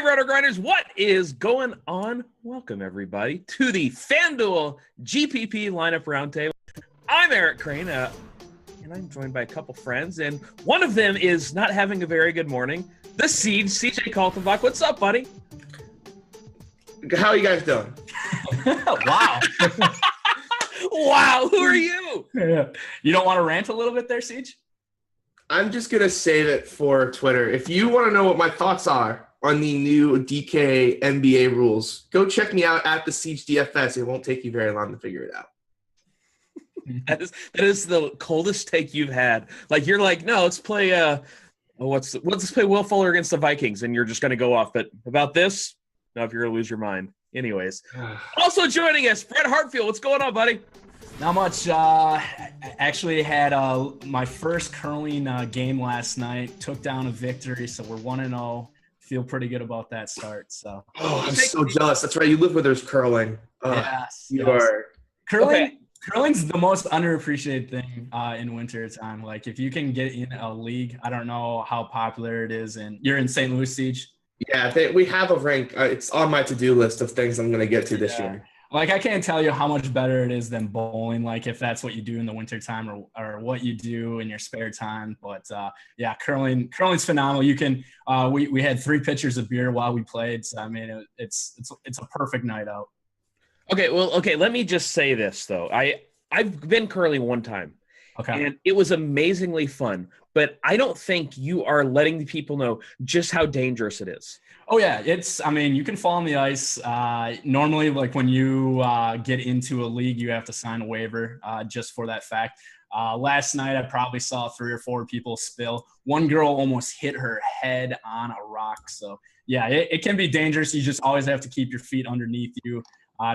Roto Grinders, what is going on? Welcome, everybody, to the FanDuel GPP lineup roundtable. I'm Eric Crane, and I'm joined by a couple friends, and one of them is not having a very good morning. The Siege, CJ Kaltenbach. What's up, buddy? How are you guys doing? Wow. Wow, who are you? Yeah. You don't want to rant a little bit there, Siege? I'm just going to save it for Twitter. If you want to know what my thoughts are on the new DK NBA rules, go check me out at the Siege DFS. It won't take you very long to figure it out. That is the coldest take you've had. Like, you're like, no, let's play let's play Will Fuller against the Vikings, and you're just going to go off. But about this, no, if you're going to lose your mind. Anyways. Also joining us, Brett Hartfield. What's going on, buddy? Not much. I actually had my first curling game last night. Took down a victory, so we're 1-0. Feel pretty good about that start. So. Oh, I'm so jealous. That's right. You live where there's curling. Yes. You are. Curling. Okay. Curling's the most underappreciated thing in winter time. Like, if you can get in a league, I don't know how popular it is, and you're in St. Louis, Siege. Yeah, we have a rank. It's on my to-do list of things I'm going to get to this year. Like, I can't tell you how much better it is than bowling, like if that's what you do in the wintertime or what you do in your spare time. But, yeah, curling's phenomenal. You can we had 3 pitchers of beer while we played. So, I mean, it's a perfect night out. Okay, let me just say this, though. I've been curling one time. Okay. And it was amazingly fun, but I don't think you are letting the people know just how dangerous it is. Oh yeah, you can fall on the ice. Normally, like when you get into a league, you have to sign a waiver just for that fact. Last night, I probably saw 3 or 4 people spill. One girl almost hit her head on a rock. So yeah, it can be dangerous. You just always have to keep your feet underneath you.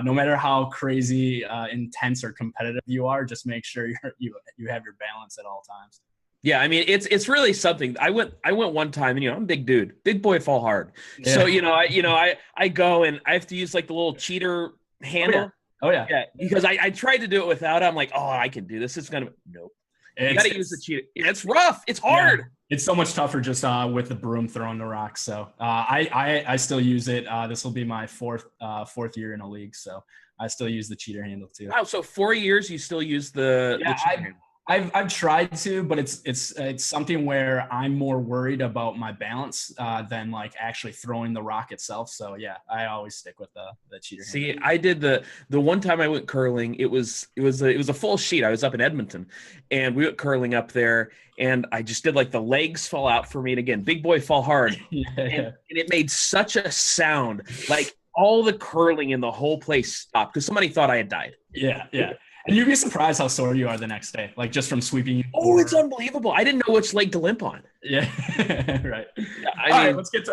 No matter how crazy, intense, or competitive you are, just make sure you have your balance at all times. Yeah, I mean, it's really something. I went one time, and I'm a big dude, big boy fall hard. Yeah. So I go and I have to use like the little cheater handle. Oh yeah. Yeah, because I tried to do it without it. I'm like, oh, I can do this. It's gonna nope. You got to use the cheater. Yeah, it's rough. It's hard. Yeah. It's so much tougher just with the broom throwing the rocks. So I still use it. This will be my fourth year in a league, so I still use the cheater handle too. Wow, so 4 years you still use the cheater handle? I've tried to, but it's something where I'm more worried about my balance than like actually throwing the rock itself. So yeah, I always stick with the cheater handle. See, I did the one time I went curling. It was a full sheet. I was up in Edmonton, and we went curling up there, and I just did like the legs fall out for me. And again, big boy fall hard, and it made such a sound. Like all the curling in the whole place stopped because somebody thought I had died. Yeah. And you'd be surprised how sore you are the next day, like just from sweeping. Oh, it's unbelievable! I didn't know which leg to limp on. Yeah, right. Yeah, I mean, let's get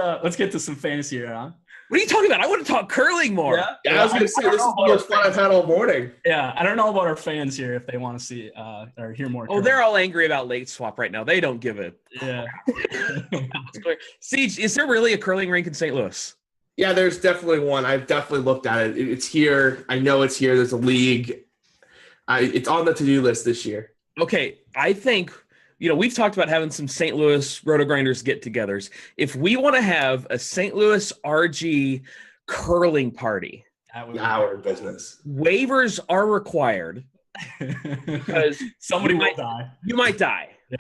to some fantasy here, huh? What are you talking about? I want to talk curling more. Yeah, I was going to say this is the most fun I've had all morning. Yeah, I don't know about our fans here if they want to see or hear more. Oh, they're all angry about late swap right now. They don't give it. Yeah. Siege, is there really a curling rink in St. Louis? Yeah, there's definitely one. I've definitely looked at it. It's here. I know it's here. There's a league. It's on the to-do list this year. Okay, I think, we've talked about having some St. Louis Roto Grinders get-togethers. If we want to have a St. Louis RG curling party, our business. Waivers are required because somebody might die. You might die. Yeah.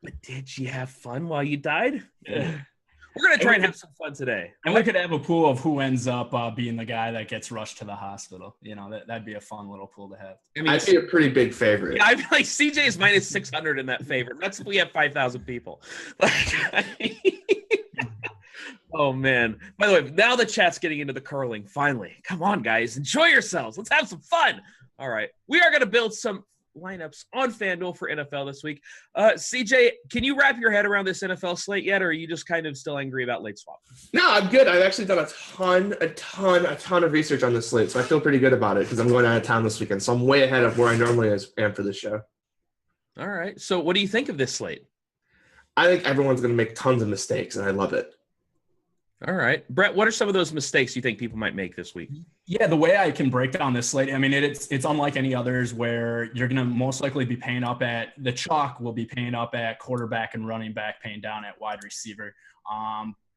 But did you have fun while you died? Yeah. We're going to try and have some fun today. And we could have a pool of who ends up being the guy that gets rushed to the hospital. That'd be a fun little pool to have. I mean, I'd be a pretty big favorite. Yeah, I feel like CJ is minus 600 in that favorite. That's if we have 5,000 people. Oh, man. By the way, now the chat's getting into the curling. Finally. Come on, guys. Enjoy yourselves. Let's have some fun. All right. We are going to build some lineups on FanDuel for NFL this week. CJ, can you wrap your head around this NFL slate yet, or are you just kind of still angry about late swap? No, I'm good. I've actually done a ton of research on this slate, so I feel pretty good about it because I'm going out of town this weekend, so I'm way ahead of where I normally am for this show. All right. So what do you think of this slate? I think everyone's going to make tons of mistakes, and I love it. All right. Brett, what are some of those mistakes you think people might make this week? Yeah, the way I can break down this slate, I mean, it's unlike any others where you're going to most likely be paying up the chalk will be paying up at quarterback and running back, paying down at wide receiver.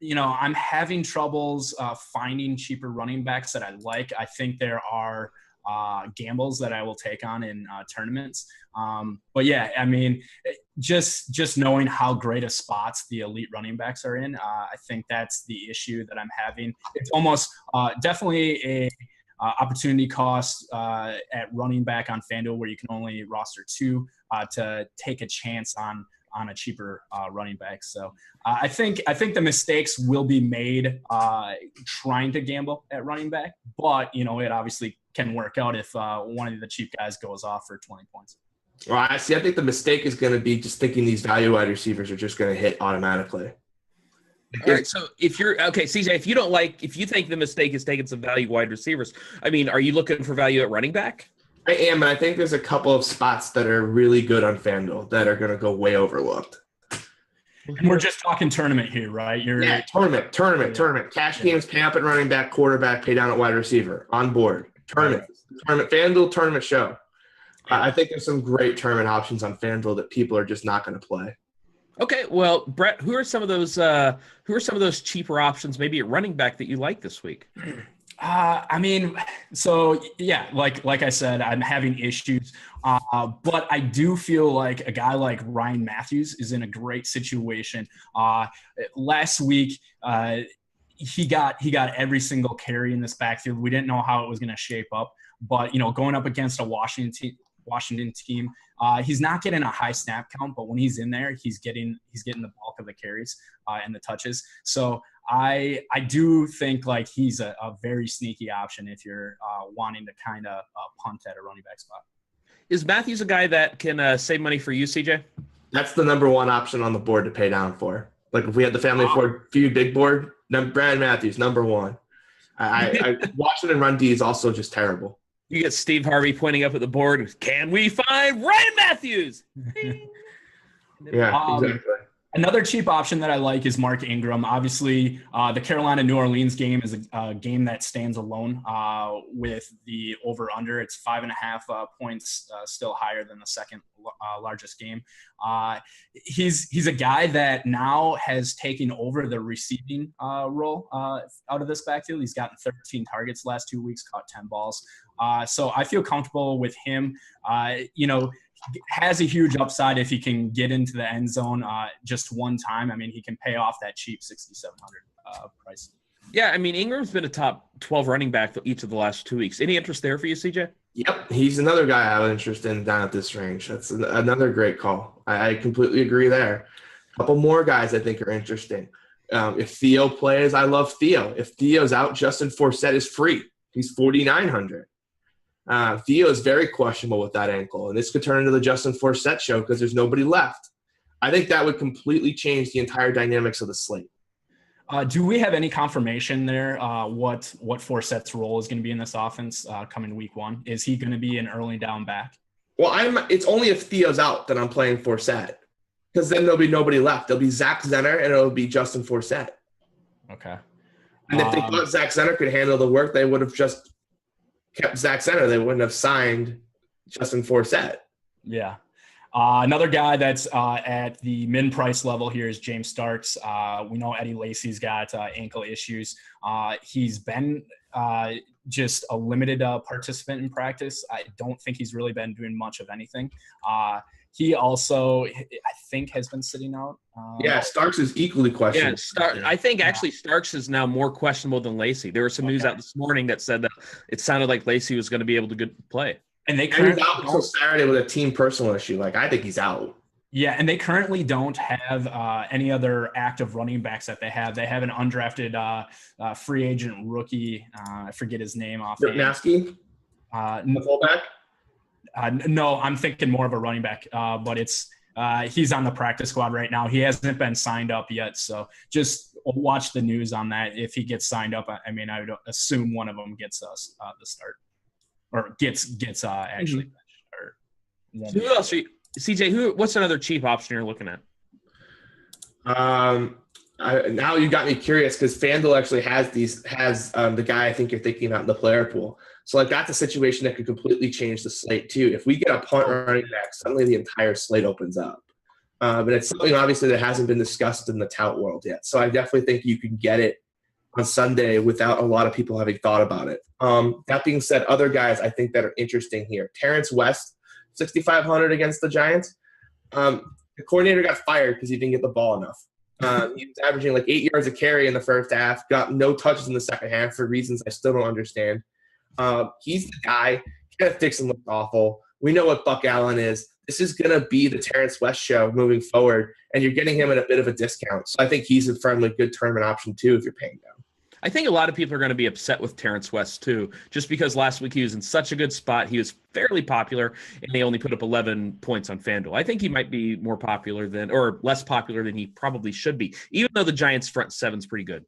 I'm having troubles finding cheaper running backs that I like. I think there are gambles that I will take on in tournaments. But yeah, I mean, just knowing how great a spots the elite running backs are in, I think that's the issue that I'm having. It's almost definitely a opportunity cost at running back on FanDuel, where you can only roster 2 to take a chance on a cheaper running back. So I think the mistakes will be made trying to gamble at running back, but it obviously can work out if one of the cheap guys goes off for 20 points. Well, I think the mistake is going to be just thinking these value wide receivers are just going to hit automatically. All right, so if you're okay, CJ, if you think the mistake is taking some value wide receivers, I mean, are you looking for value at running back? I am, and I think there's a couple of spots that are really good on FanDuel that are going to go way overlooked. And we're just talking tournament here, right? Tournament. Cash games, pay up at running back, quarterback, pay down at wide receiver. On board. Tournament. FanDuel tournament show. I think there's some great tournament options on FanDuel that people are just not going to play. Okay, well, Brett, who are some of those cheaper options, maybe at running back, that you like this week? I mean, so yeah, like I said, I'm having issues, but I do feel like a guy like Ryan Matthews is in a great situation. Last week, he got every single carry in this backfield. We didn't know how it was going to shape up, but going up against a Washington team, he's not getting a high snap count, but when he's in there, he's getting the bulk of the carries and the touches. So I do think like he's a very sneaky option if you're wanting to kind of punt at a running back spot. Is Matthews a guy that can save money for you, CJ? That's the number one option on the board to pay down for. Like if we had the family feud big board, Brad Matthews, number one. I Washington run D is also just terrible. You get Steve Harvey pointing up at the board. Can we find Ryan Matthews? Yeah, exactly. Another cheap option that I like is Mark Ingram. Obviously, the Carolina-New Orleans game is a game that stands alone with the over-under. It's 5.5 points, still higher than the second largest game. He's a guy that now has taken over the receiving role out of this backfield. He's gotten 13 targets last 2 weeks, caught 10 balls. So I feel comfortable with him. Has a huge upside if he can get into the end zone just one time. I mean, he can pay off that cheap $6,700 price. Yeah, I mean, Ingram's been a top 12 running back each of the last 2 weeks. Any interest there for you, CJ? Yep, he's another guy I have interest in down at this range. That's another great call. I completely agree there. A couple more guys I think are interesting. If Theo plays, I love Theo. If Theo's out, Justin Forsett is free. He's $4,900. Theo is very questionable with that ankle, and this could turn into the Justin Forsett show because there's nobody left. I think that would completely change the entire dynamics of the slate. Do we have any confirmation there what Forsett's role is going to be in this offense coming week 1? Is he going to be an early down back? Well, it's only if Theo's out that I'm playing Forsett, because then there'll be nobody left. There'll be Zach Zenner and it'll be Justin Forsett. Okay. And if they thought Zach Zenner could handle the work, they would have just kept Zach Zenner. They wouldn't have signed Justin Forsett. Yeah. Another guy that's at the min price level here is James Starks. We know Eddie Lacy's got ankle issues. He's been just a limited participant in practice. I don't think he's really been doing much of anything. He also, I think, has been sitting out. Starks is equally questionable. Yeah, I think actually Starks is now more questionable than Lacy. There was some news out this morning that said that it sounded like Lacy was going to be able to play. And he's out until Saturday with a team personal issue. Like, I think he's out. Yeah, and they currently don't have any other active running backs that they have. They have an undrafted free agent rookie. I forget his name offhand. Nasky? The fullback? No, I'm thinking more of a running back, but he's on the practice squad right now. He hasn't been signed up yet, so just watch the news on that. If he gets signed up, I mean, I would assume one of them gets us the start, or gets actually benched. Who else are you, CJ? What's another cheap option you're looking at? Now you got me curious because FanDuel actually has the guy I think you're thinking about in the player pool. So like that's a situation that could completely change the slate too. If we get a punt running back, suddenly the entire slate opens up. But it's something obviously that hasn't been discussed in the tout world yet. So I definitely think you can get it on Sunday without a lot of people having thought about it. That being said, other guys I think that are interesting here. Terrence West, 6,500 against the Giants. The coordinator got fired because he didn't get the ball enough. He was averaging like 8 yards a carry in the first half, got no touches in the second half for reasons I still don't understand. He's the guy. Kenneth Dixon looked awful. We know what Buck Allen is. This is going to be the Terrence West show moving forward, and you're getting him at a bit of a discount. So I think he's a firmly good tournament option too if you're paying down. I think a lot of people are going to be upset with Terrence West too, just because last week he was in such a good spot. He was fairly popular, and they only put up 11 points on FanDuel. I think he might be more popular than, or less popular than he probably should be, even though the Giants' front seven's pretty good.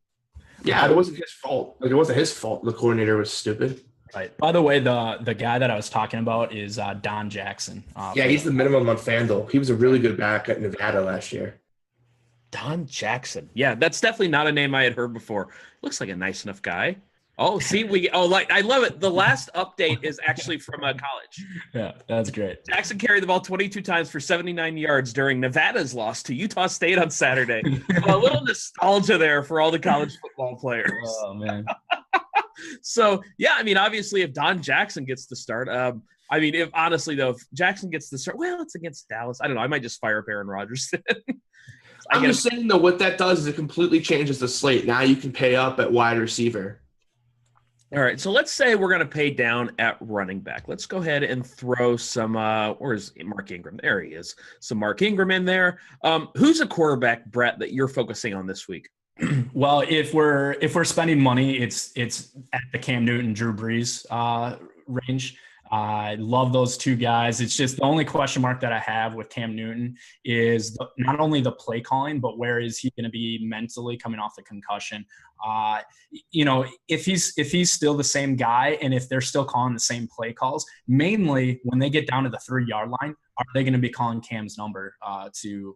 Yeah, it wasn't his fault. Like, it wasn't his fault. The coordinator was stupid. Right. By the way, the guy that I was talking about is Don Jackson. Yeah, he's the minimum on FanDuel. He was a really good back at Nevada last year. Don Jackson. Yeah, that's definitely not a name I had heard before. Looks like a nice enough guy. Oh, see, I love it. The last update is actually from college. Yeah, that's great. Jackson carried the ball 22 times for 79 yards during Nevada's loss to Utah State on Saturday. A little nostalgia there for all the college football players. Oh, man. So, yeah, I mean, obviously, if Don Jackson gets the start, if Jackson gets the start, well, it's against Dallas. I don't know. I might just fire up Aaron Rodgers. I'm just saying, though, what that does is it completely changes the slate. Now you can pay up at wide receiver. All right, so let's say we're going to pay down at running back. Let's go ahead and throw some where's Mark Ingram? There he is. Some Mark Ingram in there. Who's a quarterback, Brett, that you're focusing on this week? Well, if we're spending money, it's at the Cam Newton, Drew Brees range. I love those two guys. It's just the only question mark that I have with Cam Newton is not only the play calling, but where is he going to be mentally coming off the concussion? If he's still the same guy, and if they're still calling the same play calls, mainly when they get down to the 3-yard line, are they going to be calling Cam's number to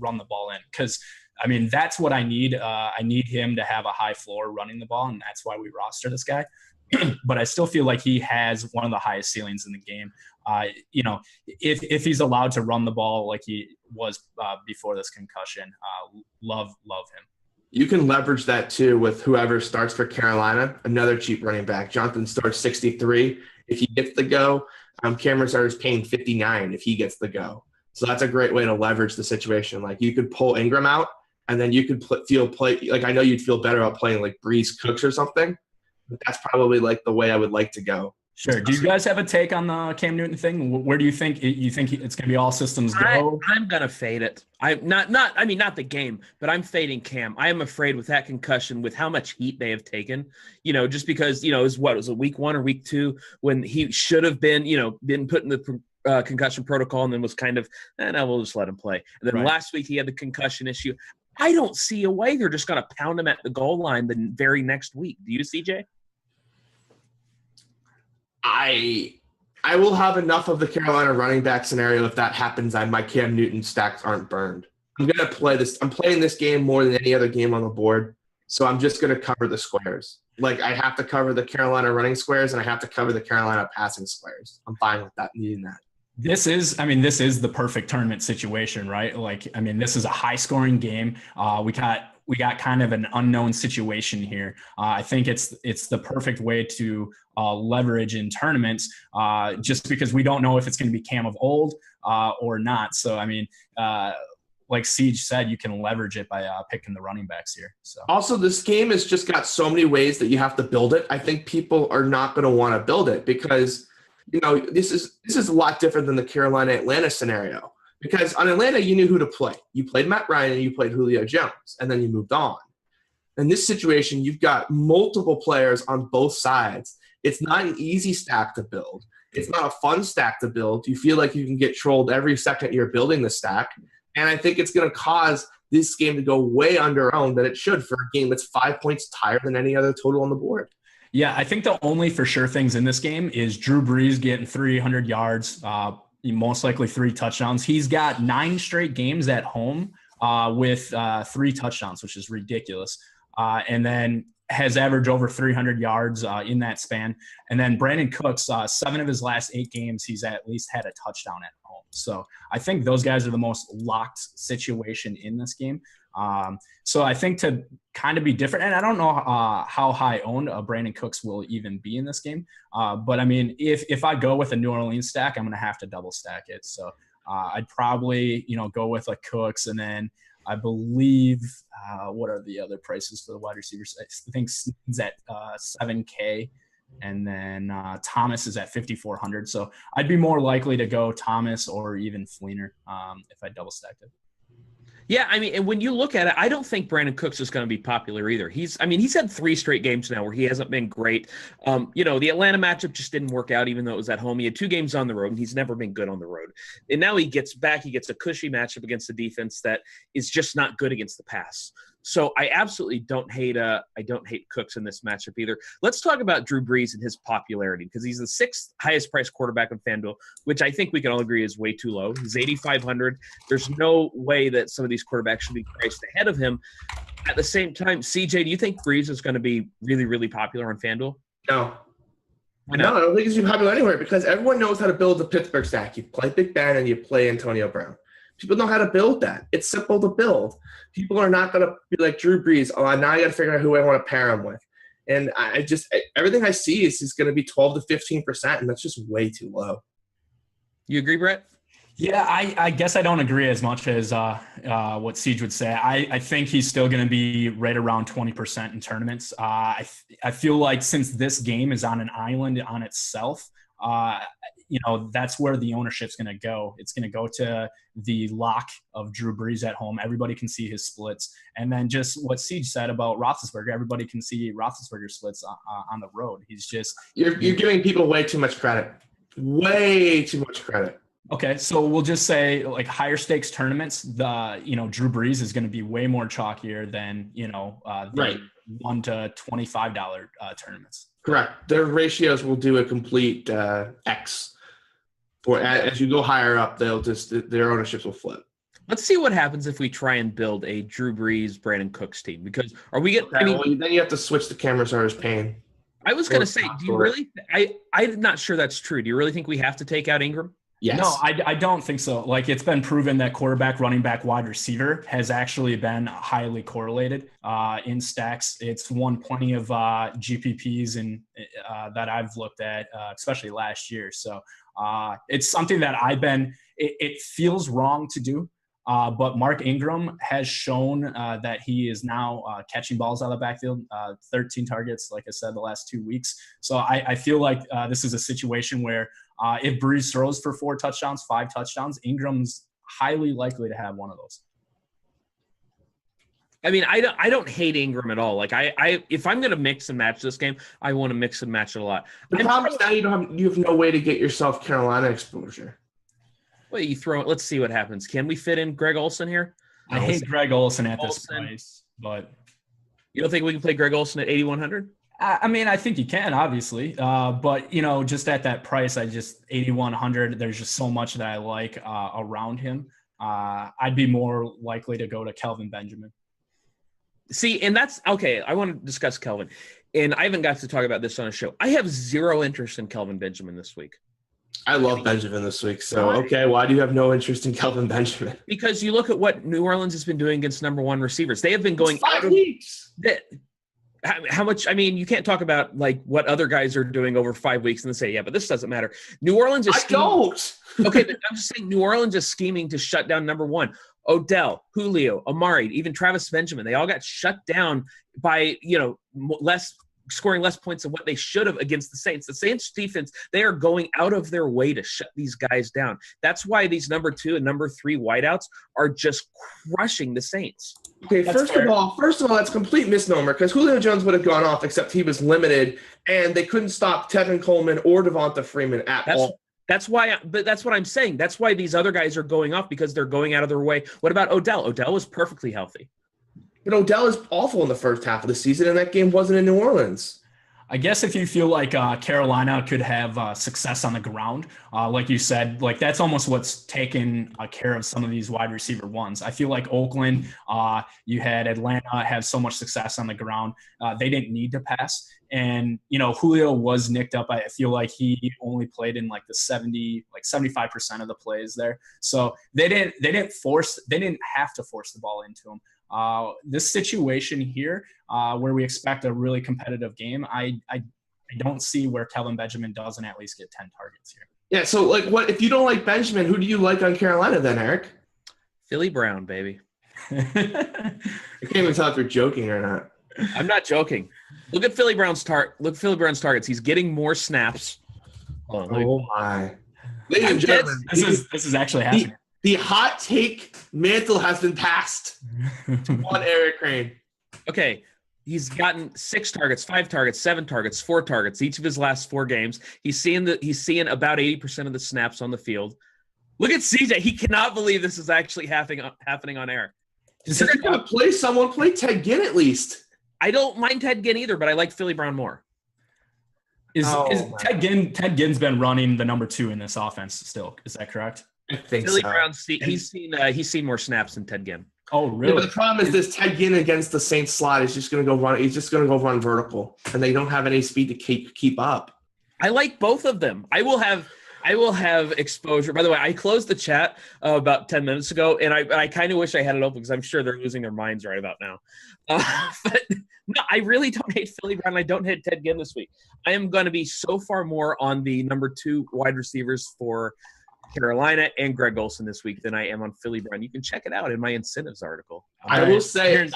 run the ball in? Because I mean, that's what I need. I need him to have a high floor running the ball, and that's why we roster this guy. But I still feel like he has one of the highest ceilings in the game. If he's allowed to run the ball like he was before this concussion, love him. You can leverage that too with whoever starts for Carolina, another cheap running back. Jonathan starts 63 if he gets the go. Cameron Starter's paying 59 if he gets the go. So that's a great way to leverage the situation. Like, you could pull Ingram out, and then you could I know you'd feel better about playing like Breeze Cooks or something. That's probably like the way I would like to go. Sure. Do you guys have a take on the Cam Newton thing? Where do you think it's going to be all systems go? I'm going to fade it. Not the game, but I'm fading Cam. I am afraid with that concussion, with how much heat they have taken, just because, it was a week 1 or week 2 when he should have been put in the concussion protocol, and then was kind of, we'll just let him play. And then last week he had the concussion issue. I don't see a way they're just going to pound him at the goal line the very next week. Do you, CJ? I will have enough of the Carolina running back scenario if that happens. My Cam Newton stacks aren't burned. I'm going to play this. I'm playing this game more than any other game on the board, so I'm just going to cover the squares. Like, I have to cover the Carolina running squares, and I have to cover the Carolina passing squares. I'm fine with that, needing that. This is the perfect tournament situation, right? Like, I mean, this is a high-scoring game. We got kind of an unknown situation here. I think it's the perfect way to leverage in tournaments, just because we don't know if it's going to be Cam of old or not. So, I mean, like Siege said, you can leverage it by picking the running backs here. So, also, this game has just got so many ways that you have to build it. I think people are not going to want to build it because, this is a lot different than the Carolina-Atlanta scenario. Because on Atlanta, you knew who to play. You played Matt Ryan and you played Julio Jones, and then you moved on. In this situation, you've got multiple players on both sides. It's not an easy stack to build. It's not a fun stack to build. You feel like you can get trolled every second you're building the stack. And I think it's going to cause this game to go way under-owned than it should for a game that's 5 points higher than any other total on the board. Yeah, I think the only for sure things in this game is Drew Brees getting 300 yards, most likely 3 touchdowns. He's got 9 straight games at home with 3 touchdowns, which is ridiculous. And then has averaged over 300 yards in that span. And then Brandon Cooks, 7 of his last 8 games, he's at least had a touchdown at home. So I think those guys are the most locked situation in this game. So I think to kind of be different, and I don't know how high owned Brandon Cooks will even be in this game. But I mean, if I go with a New Orleans stack, I'm going to have to double stack it. So I'd probably, go with like Cooks, and then I believe what are the other prices for the wide receivers? I think Snead's at $7K, and then Thomas is at 5,400. So I'd be more likely to go Thomas or even Fleener if I double stacked it. Yeah, I mean, and when you look at it, I don't think Brandon Cooks is going to be popular either. He's had 3 straight games now where he hasn't been great. The Atlanta matchup just didn't work out, even though it was at home. He had 2 games on the road, and he's never been good on the road. And now he gets back. He gets a cushy matchup against a defense that is just not good against the pass. So I absolutely don't hate Cooks in this matchup either. Let's talk about Drew Brees and his popularity, because he's the 6th highest priced quarterback on FanDuel, which I think we can all agree is way too low. He's 8,500. There's no way that some of these quarterbacks should be priced ahead of him. At the same time, CJ, do you think Brees is going to be really, really popular on FanDuel? No. Why not? No, I don't think he's going to be popular anywhere, because everyone knows how to build the Pittsburgh stack. You play Big Ben and you play Antonio Brown. People know how to build that. It's simple to build. People are not going to be like Drew Brees. Oh, now I got to figure out who I want to pair him with. And everything I see is he's going to be 12 to 15%, and that's just way too low. You agree, Brett? Yeah, I guess I don't agree as much as what Siege would say. I think he's still going to be right around 20% in tournaments. I feel like since this game is on an island on itself, that's where the ownership's going to go. It's going to go to the lock of Drew Brees at home. Everybody can see his splits. And then just what Siege said about Roethlisberger, everybody can see Roethlisberger splits on the road. He's just – You're giving people way too much credit. Way too much credit. Okay, so we'll just say like higher stakes tournaments, Drew Brees is going to be way more chalkier than, the $1 to $25 tournaments. Correct. Their ratios will do a complete X. As you go higher up, their ownerships will flip. Let's see what happens if we try and build a Drew Brees, Brandon Cooks team. Because then you have to switch the camera starters pane. I was going to say, do you really? I'm not sure that's true. Do you really think we have to take out Ingram? Yes. No, I don't think so. Like, it's been proven that quarterback, running back, wide receiver has actually been highly correlated in stacks. It's won plenty of GPPs and that I've looked at, especially last year. So it's something that it feels wrong to do. But Mark Ingram has shown that he is now catching balls out of the backfield, 13 targets, like I said, the last 2 weeks. So I feel like this is a situation where if Brees throws for 4 touchdowns, 5 touchdowns, Ingram's highly likely to have one of those. I mean, I don't hate Ingram at all. Like if I'm going to mix and match this game, I want to mix and match it a lot. The problem is now you have no way to get yourself Carolina exposure. Well, let's see what happens. Can we fit in Greg Olsen here? I hate Greg Olsen at this price, but you don't think we can play Greg Olsen at 8,100? I mean, I think you can, obviously. But, just at that price, 8,100, there's just so much that I like around him. I'd be more likely to go to Kelvin Benjamin. See, and that's – okay, I want to discuss Kelvin. And I haven't got to talk about this on a show. I have zero interest in Kelvin Benjamin this week. I love Benjamin this week. So, okay, why do you have no interest in Kelvin Benjamin? Because you look at what New Orleans has been doing against number 1 receivers. They have been going out of weeks. How much? I mean, you can't talk about like what other guys are doing over 5 weeks and then say, yeah, but this doesn't matter. New Orleans is scheming. I don't. Okay, but I'm just saying New Orleans is scheming to shut down number 1. Odell, Julio, Amari, even Travis Benjamin. They all got shut down by, scoring less points than what they should have against the Saints. The Saints defense, they are going out of their way to shut these guys down. That's why these number 2 and number 3 wideouts are just crushing the Saints. Okay, first of all, that's complete misnomer, because Julio Jones would have gone off, except he was limited, and they couldn't stop Tevin Coleman or Devonta Freeman at all. That's why, but that's what I'm saying. That's why these other guys are going off, because they're going out of their way. What about Odell? Odell was perfectly healthy. But Odell is awful in the first half of the season, and that game wasn't in New Orleans. I guess if you feel like Carolina could have success on the ground, like you said, like that's almost what's taken care of some of these wide receiver ones. I feel like Oakland, you had Atlanta have so much success on the ground. They didn't need to pass. And, Julio was nicked up. I feel like he only played in like the 75% of the plays there. So they didn't have to force the ball into him. This situation here, where we expect a really competitive game, I don't see where Kelvin Benjamin doesn't at least get 10 targets here. Yeah, so like, what if you don't like Benjamin? Who do you like on Carolina then, Eric? Philly Brown, baby. I can't even tell if you're joking or not. I'm not joking. Look at Philly Brown's targets. He's getting more snaps. Oh my! Ladies and gentlemen, this is actually happening. The hot take mantle has been passed on Eric Crane. Okay, he's gotten 6 targets, 5 targets, 7 targets, 4 targets each of his last 4 games. He's seeing about 80% of the snaps on the field. Look at CJ. He cannot believe this is actually happening on air. If you're going to play someone, play Ted Ginn at least. I don't mind Ted Ginn either, but I like Philly Brown more. Is Ted Ginn's been running the number 2 in this offense still? Is that correct? I think Philly so. Brown, he's seen more snaps than Ted Ginn. Oh, really? Yeah, but the problem is this: Ted Ginn against the Saints slot is just going to go run. He's just going to go run vertical, and they don't have any speed to keep up. I like both of them. I will have exposure. By the way, I closed the chat about 10 minutes ago, and I kind of wish I had it open because I'm sure they're losing their minds right about now. But no, I really don't hate Philly Brown. I don't hate Ted Ginn this week. I am going to be so far more on the number 2 wide receivers for Carolina and Greg Olsen this week than I am on Philly Brown. You can check it out in my incentives article. I will say,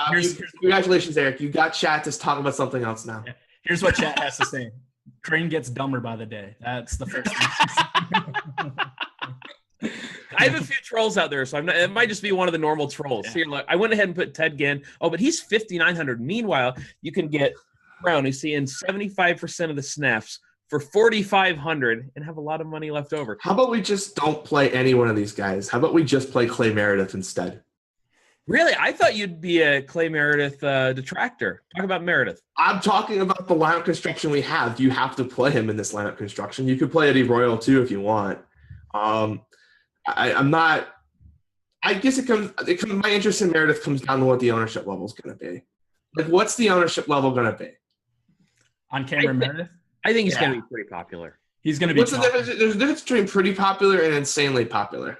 congratulations, Eric. You got chat to talk about something else now. Yeah. Here's what chat has to say. Crane gets dumber by the day. That's the first thing. I have a few trolls out there, so it might just be one of the normal trolls. Yeah. Here, look, I went ahead and put Ted Ginn. Oh, but he's 5,900. Meanwhile, you can get Brown, who's seeing 75% of the snaps for 4,500 and have a lot of money left over. How about we just don't play any one of these guys? How about we just play Clay Meredith instead? Really? I thought you'd be a Clay Meredith detractor. Talk about Meredith. I'm talking about the lineup construction we have. You have to play him in this lineup construction. You could play Eddie Royal too if you want. I'm not. I guess it comes. My interest in Meredith comes down to what the ownership level is going to be. Like, what's the ownership level going to be? On Cameron Meredith? I think he's going to be pretty popular. He's going to be. What's the difference? There's a difference between pretty popular and insanely popular.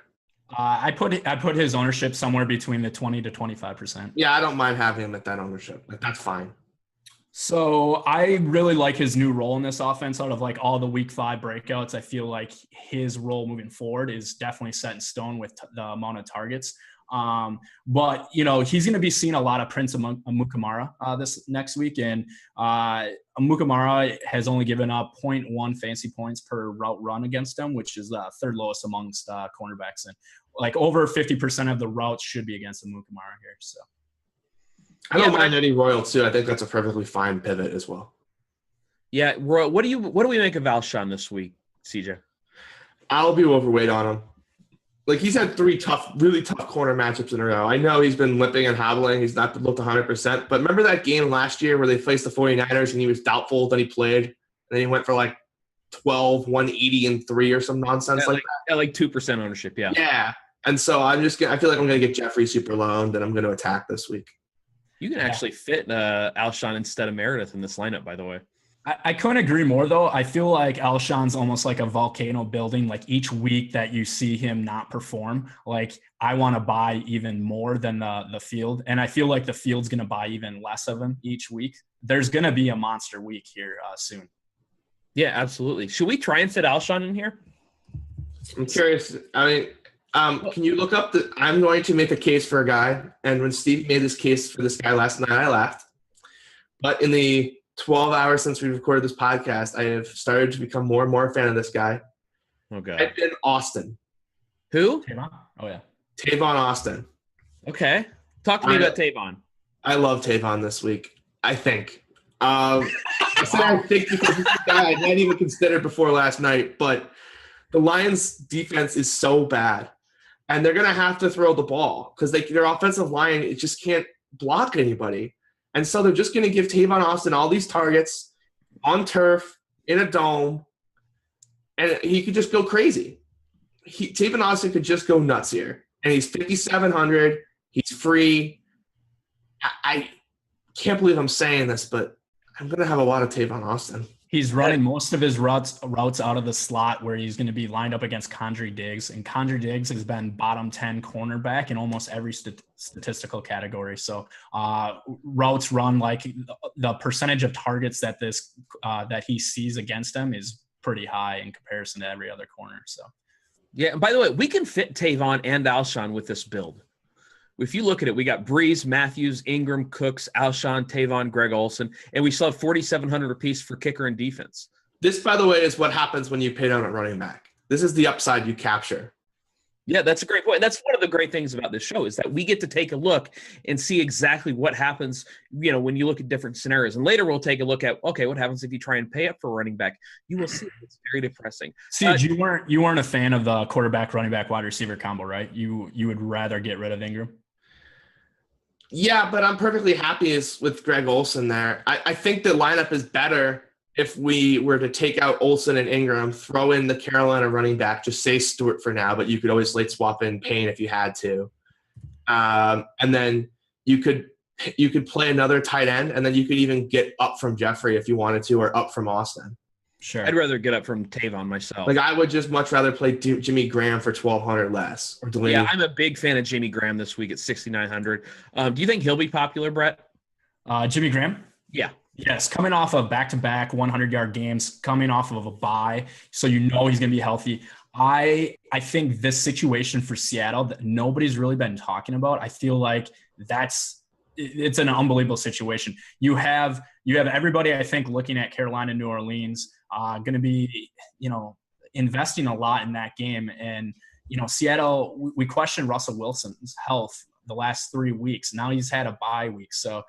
I put his ownership somewhere between the 20 to 25%. Yeah, I don't mind having him at that ownership. Like, that's fine. So I really like his new role in this offense. Out of like all the week 5 breakouts, I feel like his role moving forward is definitely set in stone with the amount of targets. But he's going to be seeing a lot of Prince Amukamara this next week, and Amukamara has only given up 0.1 fancy points per route run against him, which is third lowest amongst cornerbacks, and like over 50% of the routes should be against Amukamara here. So I don't mind Eddie Royal too. I think that's a perfectly fine pivot as well. Yeah, Royal. What do we make of Alshon this week, CJ? I'll be overweight on him. Like, he's had 3 really tough corner matchups in a row. I know he's been limping and hobbling. He's not looked 100%. But remember that game last year where they faced the 49ers and he was doubtful that he played? And then he went for like 12, 180, and 3 or some nonsense like that. Yeah, like 2% ownership, yeah. Yeah. And so I feel like I'm going to get Jeffrey super low, and then I'm going to attack this week. You can actually fit Alshon instead of Meredith in this lineup, by the way. I couldn't agree more, though. I feel like Alshon's almost like a volcano building. Like, each week that you see him not perform, like, I want to buy even more than the field. And I feel like the field's going to buy even less of him each week. There's going to be a monster week here soon. Yeah, absolutely. Should we try and fit Alshon in here? I'm curious. I mean, can you look up I'm going to make a case for a guy. And when Steve made this case for this guy last night, I laughed. But in the 12 hours since we recorded this podcast, I have started to become more and more a fan of this guy. Oh, God. I've been Austin. Who? Tavon? Oh, yeah. Tavon Austin. Okay. Talk to me about Tavon. I love Tavon this week, I think. I said I think because he's a guy I hadn't even considered before last night, but the Lions' defense is so bad, and they're going to have to throw the ball because their offensive line, it just can't block anybody. And so they're just going to give Tavon Austin all these targets, on turf, in a dome, and he could just go crazy. Tavon Austin could just go nuts here. And he's 5,700. He's free. I can't believe I'm saying this, but I'm going to have a lot of Tavon Austin. He's running most of his routes out of the slot where he's going to be lined up against Condry Diggs. And Condry Diggs has been bottom 10 cornerback in almost every statistical category. So routes run, like the percentage of targets that that he sees against him is pretty high in comparison to every other corner. So, yeah. And by the way, we can fit Tavon and Alshon with this build. If you look at it, we got Breeze, Matthews, Ingram, Cooks, Alshon, Tavon, Greg Olsen, and we still have 4,700 apiece for kicker and defense. This, by the way, is what happens when you pay down at running back. This is the upside you capture. Yeah, that's a great point. That's one of the great things about this show is that we get to take a look and see exactly what happens, when you look at different scenarios. And later we'll take a look at, okay, what happens if you try and pay up for running back? You will see it's very depressing. See, you weren't a fan of the quarterback, running back, wide receiver combo, right? You would rather get rid of Ingram? Yeah, but I'm perfectly happy with Greg Olsen there. I think the lineup is better if we were to take out Olsen and Ingram, throw in the Carolina running back, just say Stewart for now, but you could always late swap in Payne if you had to. And then you could play another tight end, and then you could even get up from Jeffrey if you wanted to, or up from Austin. Sure. I'd rather get up from Tavon myself. Like, I would just much rather play Jimmy Graham for 1,200 less. Or Delaney. Yeah, I'm a big fan of Jimmy Graham this week at 6,900. Do you think he'll be popular, Brett? Jimmy Graham? Yeah. Yes, coming off of back-to-back 100-yard games, coming off of a bye, so he's going to be healthy. I think this situation for Seattle that nobody's really been talking about, I feel like it's an unbelievable situation. You have everybody, I think, looking at Carolina, New Orleans, going to be, investing a lot in that game. And, Seattle, we questioned Russell Wilson's health the last 3 weeks. Now he's had a bye week. So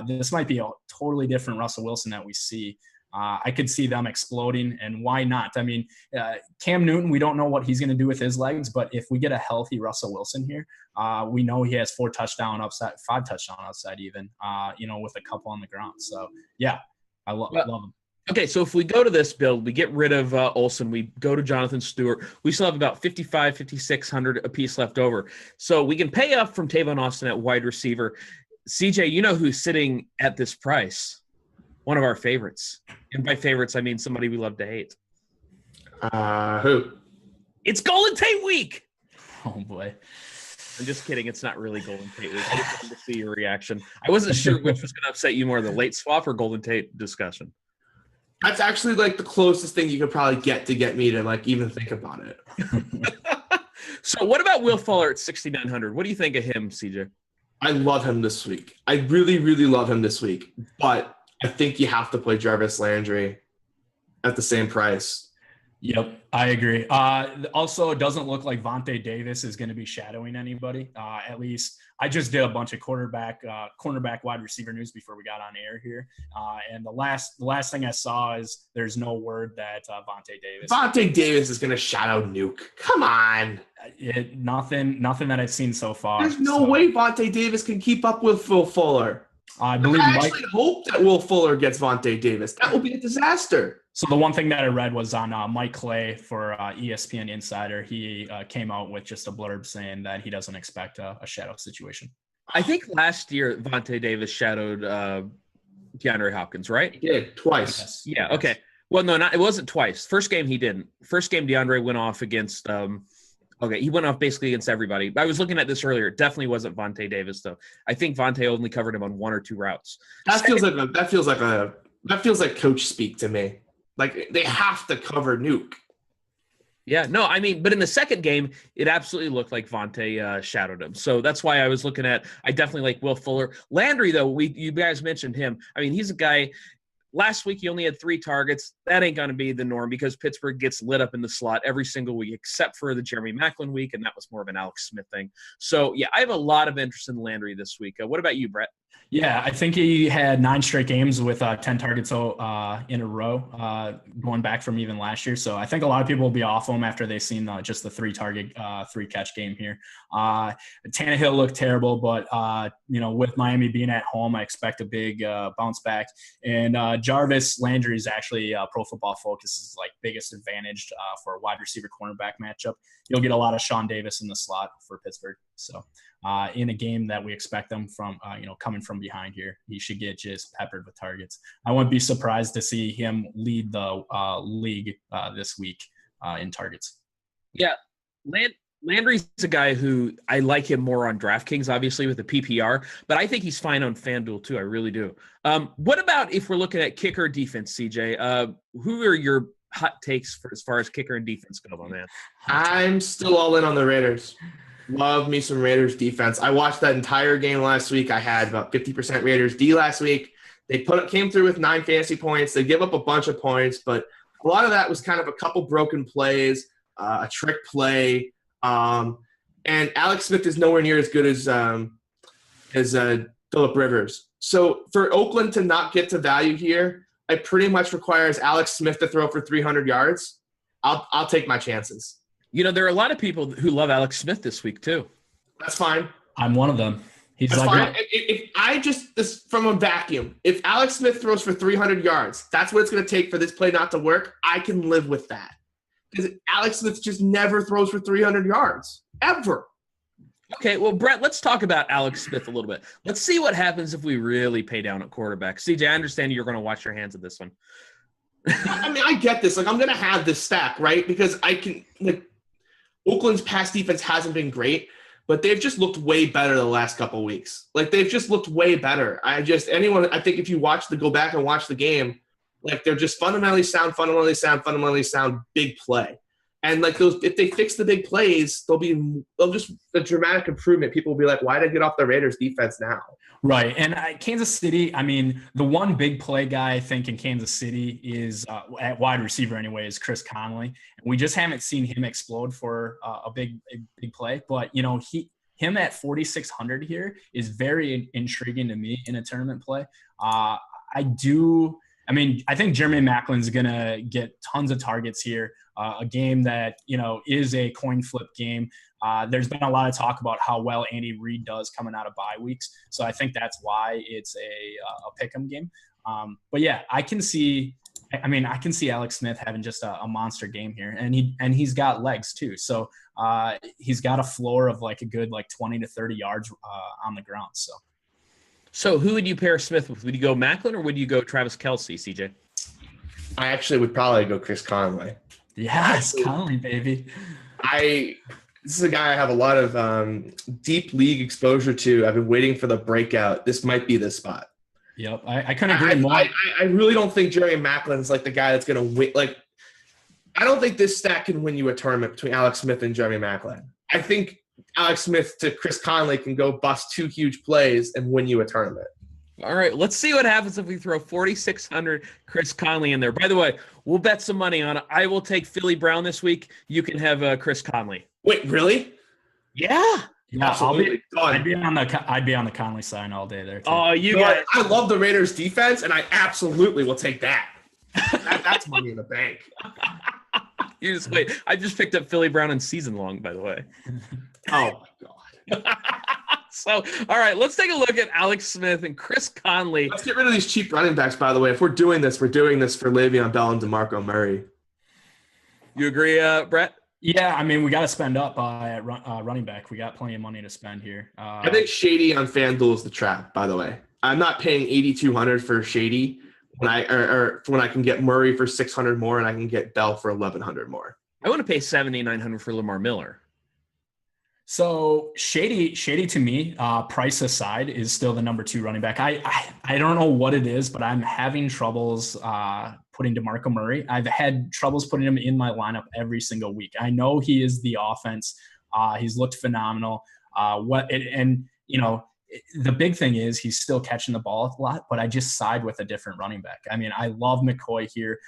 this might be a totally different Russell Wilson that we see. I could see them exploding, and why not? I mean, Cam Newton, we don't know what he's going to do with his legs, but if we get a healthy Russell Wilson here, we know he has 5 touchdown upside even, with a couple on the ground. So, yeah, I love him. Okay, so if we go to this build, we get rid of Olsen, we go to Jonathan Stewart, we still have about 5,600 apiece left over. So we can pay up from Tavon Austin at wide receiver. CJ, you know who's sitting at this price? One of our favorites. And by favorites, I mean somebody we love to hate. Who? It's Golden Tate Week! Oh, boy. I'm just kidding. It's not really Golden Tate Week. I just wanted to see your reaction. I wasn't sure which was going to upset you more, the late swap or Golden Tate discussion. That's actually like the closest thing you could probably get to get me to like even think about it. So what about Will Fuller at 6,900? What do you think of him, CJ? I love him this week. I really, really love him this week. But I think you have to play Jarvis Landry at the same price. Yep, I agree. Also, it doesn't look like Vontae Davis is going to be shadowing anybody. At least I just did a bunch of cornerback wide receiver news before we got on air here. And the last thing I saw is there's no word that Vontae Davis is going to shadow Nuke. Come on. Nothing that I've seen so far. There's no way Vontae Davis can keep up with Will Fuller. I actually hope that Will Fuller gets Vontae Davis. That will be a disaster. So the one thing that I read was on Mike Clay for ESPN Insider. He came out with just a blurb saying that he doesn't expect a shadow situation. I think last year Vontae Davis shadowed DeAndre Hopkins, right? He did twice. Yes. Yeah. Okay. Well, no, it wasn't twice. First game he didn't. First game DeAndre went off against. He went off basically against everybody. I was looking at this earlier. It definitely wasn't Vontae Davis though. I think Vontae only covered him on 1 or 2 routes. That feels like coach speak to me. Like they have to cover Nuke. Yeah, no, I mean, but in the second game, it absolutely looked like Vontae shadowed him. So that's why I was looking at. I definitely like Will Fuller. Landry though, you guys mentioned him. I mean, he's a guy. Last week, he only had 3 targets. That ain't going to be the norm because Pittsburgh gets lit up in the slot every single week, except for the Jeremy Maclin week, and that was more of an Alex Smith thing. So, yeah, I have a lot of interest in Landry this week. What about you, Brett? Yeah, I think he had 9 straight games with 10 targets in a row, going back from even last year. So I think a lot of people will be off him after they've seen just the 3-target, 3-catch game here. Tannehill looked terrible, but with Miami being at home, I expect a big bounce back. And Jarvis Landry is actually Pro Football Focus's biggest advantage for a wide receiver cornerback matchup. You'll get a lot of Sean Davis in the slot for Pittsburgh. So in a game that we expect them from, coming from behind here, he should get just peppered with targets. I wouldn't be surprised to see him lead the league this week in targets. Yeah. Landry's a guy who I like him more on DraftKings, obviously, with the PPR, but I think he's fine on FanDuel too. I really do. What about if we're looking at kicker defense, CJ? Who are your hot takes as far as kicker and defense go, my man? I'm still all in on the Raiders. Love me some Raiders defense. I watched that entire game last week. I had about 50% Raiders D last week. They came through with 9 fantasy points. They give up a bunch of points, but a lot of that was kind of a couple broken plays, a trick play. And Alex Smith is nowhere near as good as Phillip Rivers. So for Oakland to not get to value here, it pretty much requires Alex Smith to throw for 300 yards. I'll take my chances. There are a lot of people who love Alex Smith this week too. That's fine. I'm one of them. He's That's fine. If I this from a vacuum, if Alex Smith throws for 300 yards, that's what it's going to take for this play not to work. I can live with that because Alex Smith just never throws for 300 yards ever. Okay, well, Brett, let's talk about Alex Smith a little bit. Let's see what happens if we really pay down at quarterback. CJ, I understand you're going to wash your hands of this one. I mean, I get this. I'm going to have this stack, right? Because I can Oakland's pass defense hasn't been great, but they've just looked way better the last couple of weeks. They've just looked way better. I think if you go back and watch the game, they're just fundamentally sound, big play. And if they fix the big plays, they'll just a dramatic improvement. People will be like, why did I get off the Raiders defense now? Right. And Kansas City, I mean, the one big play guy I think in Kansas City is at wide receiver anyway is Chris Conley. And we just haven't seen him explode for a big play. But, him at 4,600 here is very intriguing to me in a tournament play. I think Jeremy Macklin's going to get tons of targets here. A game that, is a coin flip game. There's been a lot of talk about how well Andy Reid does coming out of bye weeks. So I think that's why it's a pick'em game. But yeah, I can see Alex Smith having just a monster game here, and he's got legs too. So he's got a floor of a good 20 to 30 yards on the ground. So who would you pair Smith with? Would you go Macklin or would you go Travis Kelce, CJ? I actually would probably go Chris Conley. Yes, Conley, baby. This is a guy I have a lot of deep league exposure to. I've been waiting for the breakout. This might be the spot. Yep, I couldn't agree more. I really don't think Jerry Macklin's the guy that's going to win. I don't think this stack can win you a tournament between Alex Smith and Jeremy Maclin. I think Alex Smith to Chris Conley can go bust 2 huge plays and win you a tournament. All right, let's see what happens if we throw 4,600 Chris Conley in there. By the way, we'll bet some money on it. I will take Philly Brown this week. You can have Chris Conley. Wait, really? Yeah. Yeah, I'd be on the Conley side all day there too. Oh, I love the Raiders defense, and I absolutely will take that. That's money in the bank. You just wait. I just picked up Philly Brown in season long, by the way. Oh my God. So, all right, let's take a look at Alex Smith and Chris Conley. Let's get rid of these cheap running backs, by the way. If we're doing this for Le'Veon Bell and DeMarco Murray. You agree, Brett? Yeah, we got to spend up at running back. We got plenty of money to spend here. I think Shady on FanDuel is the trap, by the way. I'm not paying $8,200 for Shady when I can get Murray for $600 more and I can get Bell for $1,100 more. I want to pay $7,900 for Lamar Miller. So Shady to me, price aside, is still the number 2 running back. I don't know what it is, but I'm having troubles putting DeMarco Murray. I've had troubles putting him in my lineup every single week. I know he is the offense. He's looked phenomenal. The big thing is he's still catching the ball a lot, but I just side with a different running back. I love McCoy here.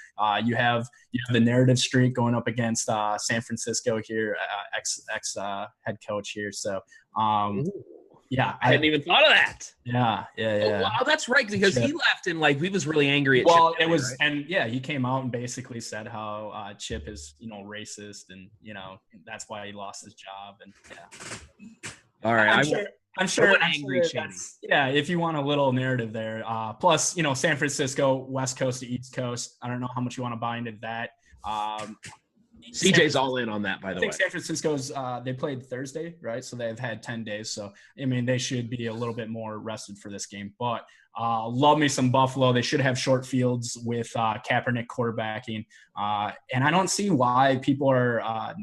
You have the narrative streak going up against San Francisco here, ex head coach here. So, Yeah, I hadn't even thought of that. Yeah. Oh, wow, that's right, because he left and like he was really angry at Chip. It was, right? And yeah, he came out and basically said how Chip is, racist, and that's why he lost his job. And yeah. All right, I'm sure angry if you want a little narrative there. Plus, San Francisco, West Coast to East Coast. I don't know how much you want to buy into that. CJ's all in on that, by the way. I think San Francisco's they played Thursday, right? So they've had 10 days. So I mean, they should be a little bit more rested for this game. But love me some Buffalo. They should have short fields with Kaepernick quarterbacking, and I don't see why people are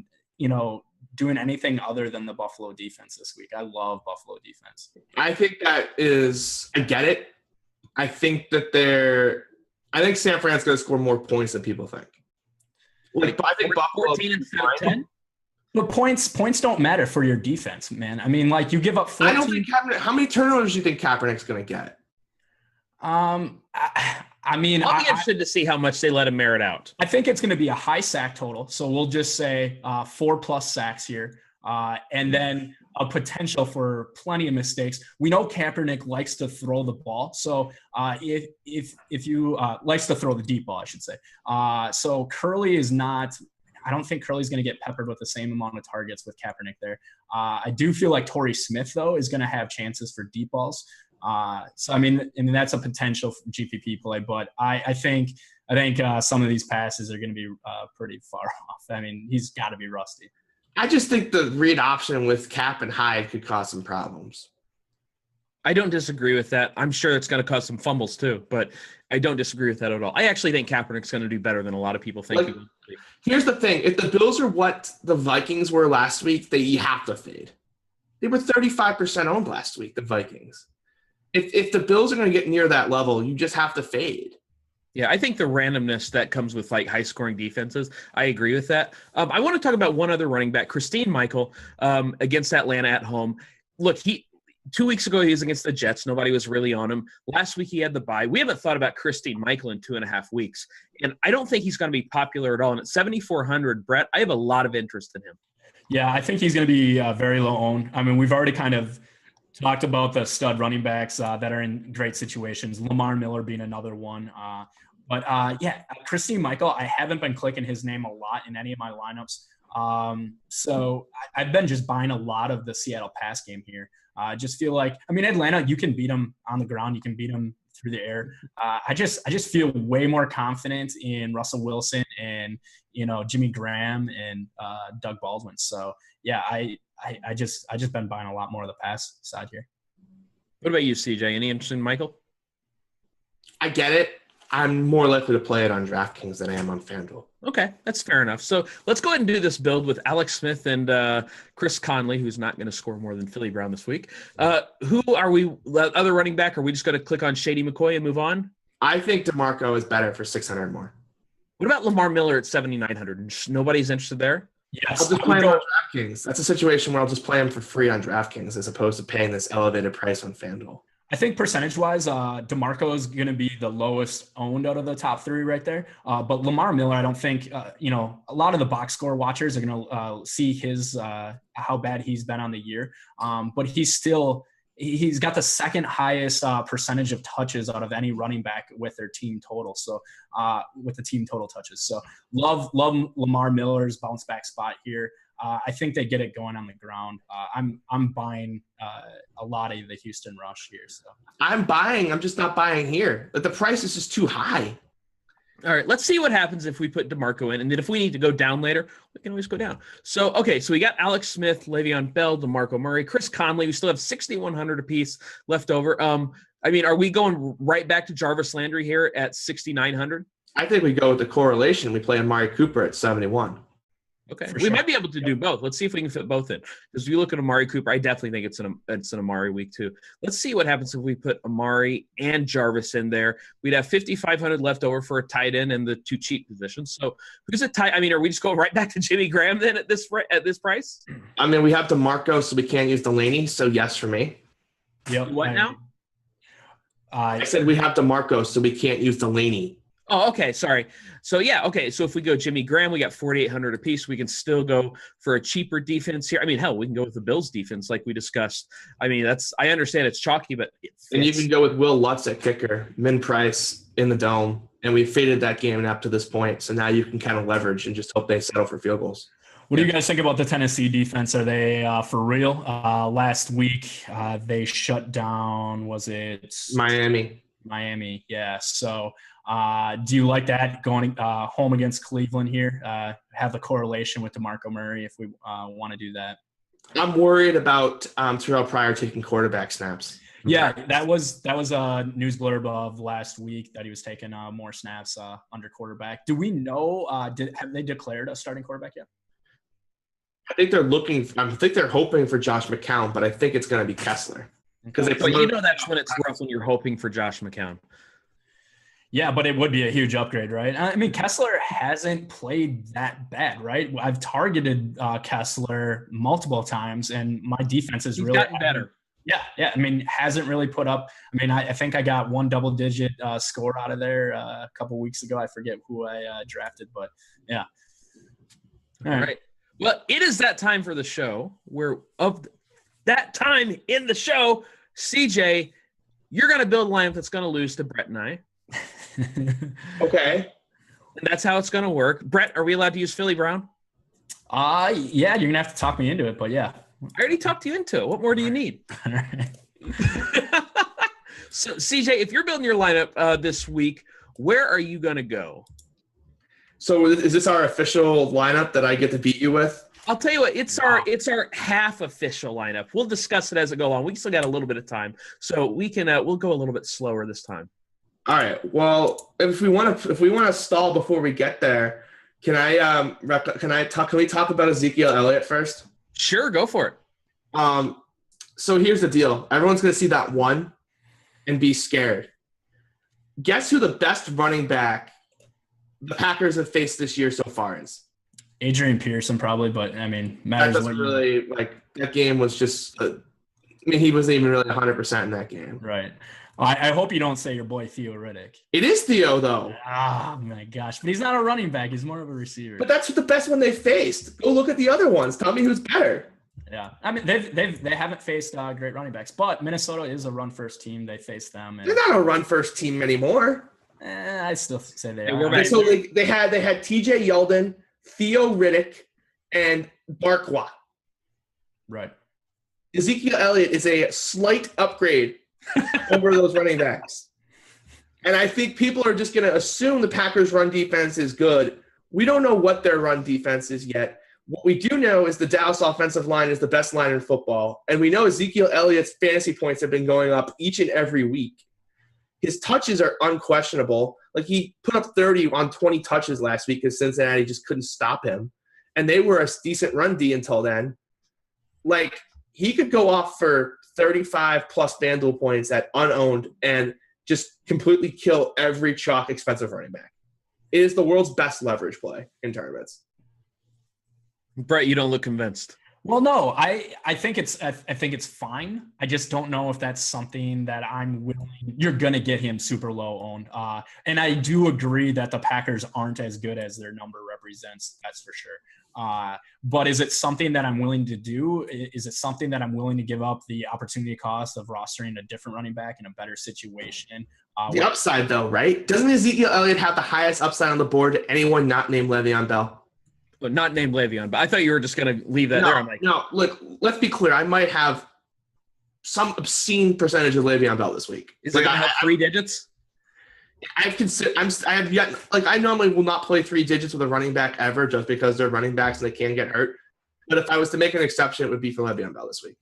doing anything other than the Buffalo defense this week. I love Buffalo defense. I think I get it. I think San Fran's going to score more points than people think. I think Buffalo 14 instead of 10. But points don't matter for your defense, man. I mean, like, you give up 14. I don't think how many turnovers do you think Kaepernick's going to get? I mean, I'll be interested to see how much they let him merit out. I think it's going to be a high sack total. So we'll just say 4+ sacks here. And then a potential for plenty of mistakes. We know Kaepernick likes to throw the ball. So if you likes to throw the deep ball, I should say. So Curley is not – I don't think Curley's going to get peppered with the same amount of targets with Kaepernick there. I do feel like Torrey Smith, though, is going to have chances for deep balls. So, I mean, that's a potential GPP play. But I think some of these passes are going to be pretty far off. I mean, he's got to be rusty. I just think the read option with Cap and Hyde could cause some problems. I don't disagree with that. I'm sure it's going to cause some fumbles too, but I don't disagree with that at all. I actually think Kaepernick's going to do better than a lot of people think. Here's the thing. If the Bills are what the Vikings were last week, you have to fade. They were 35% owned last week, the Vikings. If the Bills are going to get near that level, you just have to fade. Yeah, I think the randomness that comes with like high-scoring defenses, I agree with that. I want to talk about one other running back, Christine Michael, against Atlanta at home. Look, 2 weeks ago he was against the Jets. Nobody was really on him. Last week he had the bye. We haven't thought about Christine Michael in 2.5 weeks, and I don't think he's going to be popular at all. And at 7,400, Brett, I have a lot of interest in him. Yeah, I think he's going to be very low owned. I mean, we've already kind of talked about the stud running backs that are in great situations, Lamar Miller being another one. But Christine Michael, I haven't been clicking his name a lot in any of my lineups. So I've been just buying a lot of the Seattle pass game here. I just feel like, I mean, Atlanta, you can beat them on the ground. You can beat them through the air. I just feel way more confident in Russell Wilson and, Jimmy Graham and Doug Baldwin. So yeah, I just been buying a lot more of the pass side here. What about you, CJ? Any interest in Michael? I get it. I'm more likely to play it on DraftKings than I am on FanDuel. Okay, that's fair enough. So let's go ahead and do this build with Alex Smith and Chris Conley, who's not going to score more than Philly Brown this week. Who are we, other running back? Are we just going to click on Shady McCoy and move on? I think DeMarco is better for 600 more. What about Lamar Miller at 7,900? Nobody's interested there? Yes. I'll just play him on DraftKings. That's a situation where I'll just play him for free on DraftKings as opposed to paying this elevated price on FanDuel. I think percentage-wise, DeMarco is going to be the lowest owned out of the top three right there. But Lamar Miller, I don't think, a lot of the box score watchers are going to see his how bad he's been on the year. But he's got the second highest percentage of touches out of any running back with their team total. So with the team total touches. So love Lamar Miller's bounce back spot here. I think they get it going on the ground. I'm buying a lot of the Houston rush here. So I'm buying. I'm just not buying here. But the price is just too high. All right, let's see what happens if we put DeMarco in. And then if we need to go down later, we can always go down. So we got Alex Smith, Le'Veon Bell, DeMarco Murray, Chris Conley. We still have 6,100 apiece left over. Are we going right back to Jarvis Landry here at 6,900? I think we go with the correlation. We play Amari Cooper at 71. Okay, we might be able to do both. Let's see if we can fit both in. Because if you look at Amari Cooper, I definitely think it's an Amari week too. Let's see what happens if we put Amari and Jarvis in there. We'd have 5,500 left over for a tight end and the two cheap positions. So who's a tight? I mean, are we just going right back to Jimmy Graham then at this price? I mean, we have DeMarco, so we can't use Delaney. So yes for me. Yep. What now? I said we have DeMarco, so we can't use Delaney. Oh, okay. Sorry. So yeah, okay. So if we go Jimmy Graham, we got 4,800 apiece. We can still go for a cheaper defense here. I mean, hell, we can go with the Bills defense like we discussed. I mean, I understand it's chalky, but it fits. And you can go with Will Lutz at kicker, min price in the dome, and we faded that game up to this point. So now you can kind of leverage and just hope they settle for field goals. What do you guys think about the Tennessee defense? Are they for real? Last week they shut down. Was it Miami? Miami, yeah. So do you like that going home against Cleveland here? Have the correlation with DeMarco Murray if we want to do that? I'm worried about Terrell Pryor taking quarterback snaps. Yeah, that was a news blurb of last week that he was taking more snaps under quarterback. Do we know? Have they declared a starting quarterback yet? I think they're hoping for Josh McCown, but I think it's going to be Kessler. Because that's when it's rough when you're hoping for Josh McCown. Yeah, but it would be a huge upgrade, right? I mean, Kessler hasn't played that bad, right? I've targeted Kessler multiple times, and my defense has really gotten better. Yeah. I mean, hasn't really put up. I mean, I think I got one double-digit score out of there a couple weeks ago. I forget who I drafted, but yeah. All right. Well, it is that time for the show. That time in the show, CJ, you're going to build a lineup that's going to lose to Brett and I. Okay. And that's how it's going to work. Brett, are we allowed to use Philly Brown? Yeah, you're going to have to talk me into it, but yeah. I already talked you into it. What more do you need? All right. So, CJ, if you're building your lineup this week, where are you going to go? So is this our official lineup that I get to beat you with? I'll tell you what, it's our half official lineup. We'll discuss it as it goes on. We still got a little bit of time, so we can we'll go a little bit slower this time. All right. Well, if we want to stall before we get there, can we talk about Ezekiel Elliott first? Sure, go for it. So here's the deal. Everyone's going to see that one and be scared. Guess who the best running back the Packers have faced this year so far is? Adrian Pearson probably, but I mean, matters. That doesn't really that game was just. He wasn't even really 100% in that game. Right. I hope you don't say your boy Theo Riddick. It is Theo though. Oh my gosh, but he's not a running back. He's more of a receiver. But that's the best one they faced. Go look at the other ones. Tell me who's better. Yeah, I mean they haven't faced great running backs, but Minnesota is a run first team. They face them. They're not a run first team anymore. I still say they are. Okay, so they had T.J. Yeldon, Theo Riddick, and Barkwa. Right. Ezekiel Elliott is a slight upgrade over those running backs. And I think people are just going to assume the Packers' run defense is good. We don't know what their run defense is yet. What we do know is the Dallas offensive line is the best line in football. And we know Ezekiel Elliott's fantasy points have been going up each and every week. His touches are unquestionable. Like, he put up 30 on 20 touches last week because Cincinnati just couldn't stop him. And they were a decent run D until then. Like, he could go off for 35-plus FanDuel points at unowned and just completely kill every chalk expensive running back. It is the world's best leverage play in tournaments. Brett, you don't look convinced. Well, no, I think it's fine. I just don't know if that's something that I'm willing. You're gonna get him super low owned, and I do agree that the Packers aren't as good as their number represents. That's for sure. But is it something that I'm willing to do? Is it something that I'm willing to give up the opportunity cost of rostering a different running back in a better situation? The upside, though, right? Doesn't Ezekiel Elliott have the highest upside on the board to anyone not named Le'Veon Bell? Well, not named Le'Veon, but I thought you were just going to leave that there. I'm like, no, look, let's be clear. I might have some obscene percentage of Le'Veon Bell this week. Is it going to have 3 digits? I normally will not play 3 digits with a running back ever just because they're running backs and they can get hurt. But if I was to make an exception, it would be for Le'Veon Bell this week.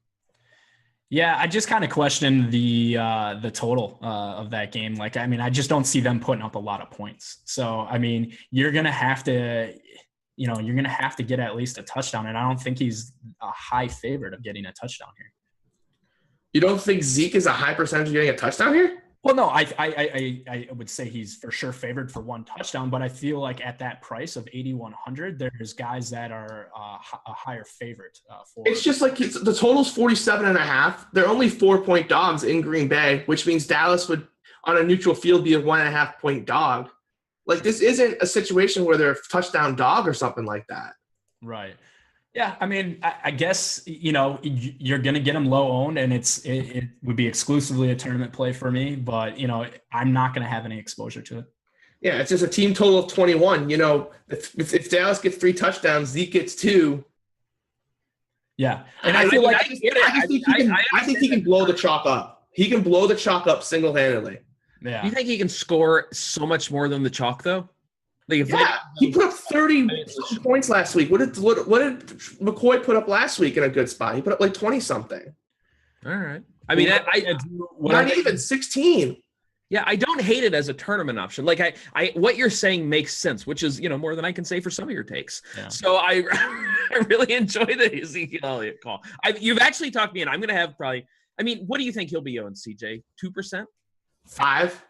Yeah, I just kind of question the total of that game. Like, I mean, I just don't see them putting up a lot of points. So, I mean, you're going to have to get at least a touchdown. And I don't think he's a high favorite of getting a touchdown here. You don't think Zeke is a high percentage of getting a touchdown here? Well, no, I would say he's for sure favored for 1 touchdown, but I feel like at that price of 8,100, there's guys that are a higher favorite for. It's just like the total's 47.5. They're only 4-point dogs in Green Bay, which means Dallas would, on a neutral field, be a 1.5-point dog. Like, this isn't a situation where they're a touchdown dog or something like that. Right. Yeah. I mean, I guess, you're going to get them low owned, and it would be exclusively a tournament play for me, but, I'm not going to have any exposure to it. Yeah, it's just a team total of 21. If Dallas gets 3 touchdowns, Zeke gets 2. Yeah. And I feel like I think he can blow the chalk up. He can blow the chalk up single-handedly. Yeah. You think he can score so much more than the chalk, though? Like he put up 30 points last week. What did McCoy put up last week in a good spot? He put up like 20-something. All right. I mean, not even 16. Yeah, I don't hate it as a tournament option. Like I what you're saying makes sense, which is, more than I can say for some of your takes. Yeah. So I really enjoy the Ezekiel Elliott call. You've actually talked me in. I'm going to have probably, what do you think he'll be on, CJ? 2%? 5?